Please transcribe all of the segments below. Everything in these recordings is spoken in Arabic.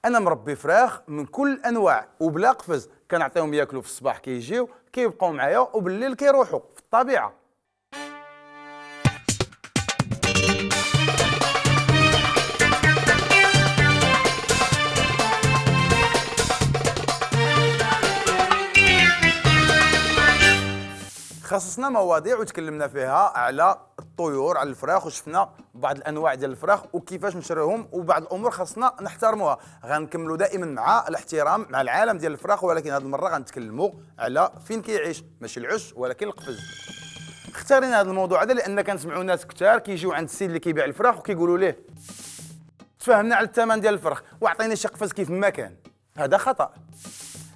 انا مربي فراخ من كل الانواع وبلا قفز، كنعطيهم ياكلوا في الصباح كيجيو كيبقاو معايا وبالليل كيروحوا في الطبيعه. خصصنا مواضيع وتكلمنا فيها على الطيور، على الفراخ، وشفنا بعض الانواع ديال الفراخ وكيفاش نشريهم، وبعض الامور خاصنا نحترموها. غنكملوا دائما مع الاحترام مع العالم ديال الفراخ، ولكن هذه المره غنتكلموا على فين كيعيش، ماشي العش ولكن القفز. اختارينا هذا الموضوع هذا لان كنسمعوا ناس كثار كيجيو عند السيد اللي كيبيع الفراخ وكيقولوا ليه تفاهمنا على الثمن ديال الفرخ واعطيني شي قفز كيف ما كان. هذا خطا.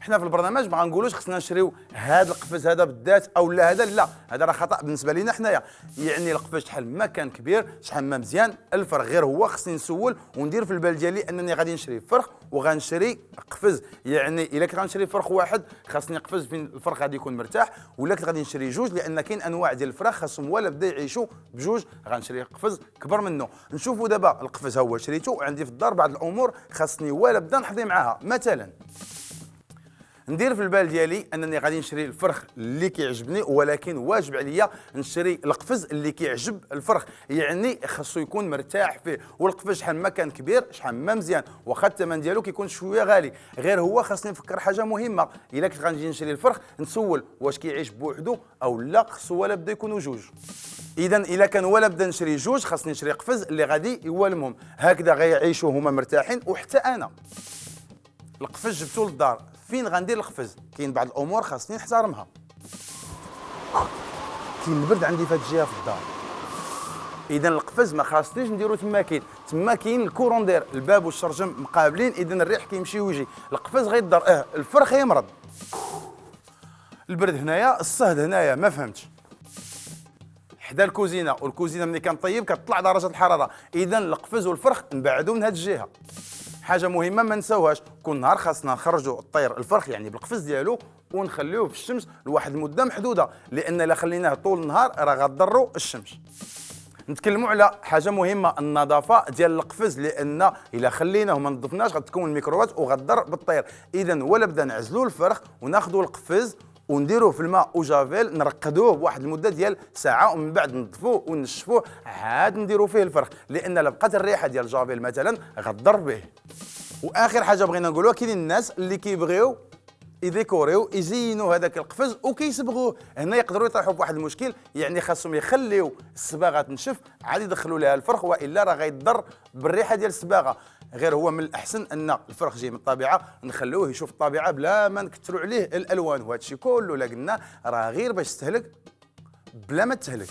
حنا في البرنامج ما غنقولوش خصنا نشريو هذا القفز هذا بالذات او لا هذا، لا هذا راه خطا بالنسبه لينا حنايا. يعني القفز شحال ما كان كبير شحال ما مزيان الفرخ، غير هو خصني نسول وندير في البال ديالي انني غادي نشري فرخ وغنشري قفز. يعني الا كنت غنشري فرخ واحد خاصني قفز فين الفرخ غادي يكون مرتاح، ولا كنت غادي نشري جوج لان كاين انواع ديال الفراخ خاصهم ولا بدا يعيشوا بجوج غنشري قفز كبر منه. نشوفوا دابا القفز هو شريته عندي في الدار بعض الامور خاصني ولا بدا نحظي معاها. مثلا ندير في البال ديالي انني غادي نشري الفرخ اللي كيعجبني، ولكن واجب عليا نشري القفز اللي كيعجب الفرخ، يعني خاصو يكون مرتاح فيه. والقفز شحال ما كان كبير شحال ما مزيان، واخا الثمن ديالو كيكون شويه غالي، غير هو خاصني نفكر حاجه مهمه. الا كنت غنجي نشري الفرخ نسول واش كيعيش بوحدو او لا خصو ولا بدا يكونوا جوج. اذا الا كان ولا بدا نشري جوج خاصني نشري قفز اللي غادي يوالمهم، هكذا غيعيشوا هما مرتاحين وحتى انا. القفز جبتو للدار، فين غندير القفز؟ كاين بعض الامور خاصني نحترمها. كاين البرد عندي في هذه الجهه في الدار، اذا القفز ما خاصنيش نديرو تما كاين الكوروندير، الباب والشرجم مقابلين، اذا الريح كيمشي ويجي. القفز غيدار الفرخ يمرض. البرد هنايا، الصهد هنايا، ما فهمتش. حدا الكوزينه، والكوزينه ملي كنطيب كتطلع درجه الحراره، اذا القفز والفرخ نبعدو من هذه الجهه. حاجه مهمه ما نساوهاش، كل نهار خاصنا نخرجوا الطير الفرخ يعني بالقفز ديالو ونخليوه في الشمس لواحد المده محدوده، لان الا خليناه طول النهار راه غضروا الشمس. نتكلموا على حاجه مهمه، النظافه ديال القفز، لان الا خليناه ما نظفناش غتكون الميكروبات وغضر بالطير. اذا ولا بدا نعزلوا الفرخ وناخذوا القفز ونديروه في الماء وجافيل، نرقدوه بواحد المده ديال ساعه ومن بعد نضفوه ونشفوه عاد نديروا فيه الفرخ، لان لا بقات الريحه ديال الجافيل مثلا غضر به. واخر حاجه بغينا نقولوها، كاينين الناس اللي كيبغيو يديكوريو يزينوا هذاك القفز وكيصبغوه. هنا يقدروا يطيحوا بواحد المشكل، يعني خاصهم يخليو الصباغه تنشف عاد يدخلوا لها الفرخ، والا راه غيضر بالريحه ديال الصباغه. غير هو من الاحسن ان الفرخ جاي من الطبيعه نخلوه يشوف الطبيعه بلا ما نكثروا عليه الالوان، وهذا الشيء كله لا قلنا راه غير باش تهلك بلا ما تهلك.